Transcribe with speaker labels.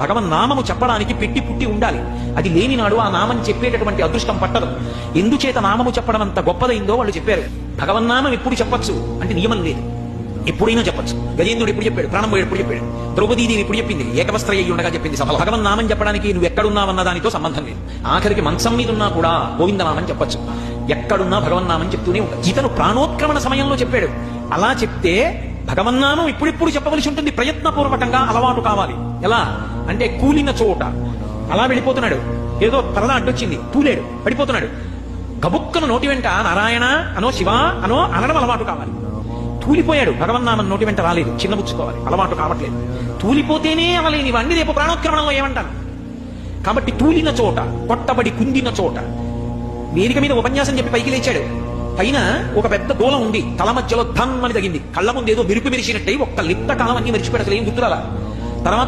Speaker 1: భగవన్నామము చెప్పడానికి పెట్టి పుట్టి ఉండాలి. అది లేని నాడు ఆ నామం చెప్పేటటువంటి అదృష్టం పట్టదు. ఎందుచేత నామము చెప్పడం అంత గొప్పదైందో వాళ్ళు చెప్పారు. భగవన్నామం ఎప్పుడు చెప్పచ్చు అంటే నియమం లేదు, ఎప్పుడైనా చెప్పచ్చు. గజేంద్రుడు ఎప్పుడు చెప్పాడు, ప్రాణం ఎప్పుడు చెప్పాడు, ద్రౌపదీదేవి ఎప్పుడు చెప్పింది, ఏకవస్త్ర అయ్యి ఉండగా చెప్పింది సభ. భగవన్నామం చెప్పడానికి నువ్వు ఎక్కడున్నావన్న దానితో సంబంధం లేదు. ఆఖరికి మంచం మీద ఉన్నా కూడా గోవిందనామం చెప్పచ్చు. ఎక్కడున్నా భగవన్నామం చెప్తూనే ఉంటాడు. ఇతను ప్రాణోత్క్రమణ సమయంలో చెప్పాడు. అలా చెప్తే భగవన్నామం ఇప్పుడిప్పుడు చెప్పవలసి ఉంటుంది. ప్రయత్నపూర్వకంగా అలవాటు కావాలి. ఎలా అంటే కూలిన చోట అలా వెళ్ళిపోతున్నాడు, ఏదో పరద అడ్డొచ్చింది, తూలేడు, పడిపోతున్నాడు. గబుక్కను నోటి వెంట నారాయణ అనో శివ అనో అనడం అలవాటు కావాలి. తూలిపోయాడు, భగవన్నామం నోటి వెంట రాలేదు, చిన్నబుచ్చుకోవాలి, అలవాటు కావట్లేదు. తూలిపోతేనే అవలేని వాడిని రేపు ప్రాణోత్క్రమణంలో ఏమంటాను. కాబట్టి తూలిన చోట, కొట్టబడి కుందిన చోట. వేదిక మీద ఉపన్యాసం చెప్పి పైకి లేచాడు. పైన ఒక పెద్ద దూలం ఉంది, తల మధ్యలో ధన్ అని తగింది. కళ్ళ ముందు ఏదో మెరుపు మెరిసినట్టయి ఒక్క లిప్త కాలం అన్ని మరిచిపోయాడు, అసలు ఏం గుర్తురాలా. తర్వాత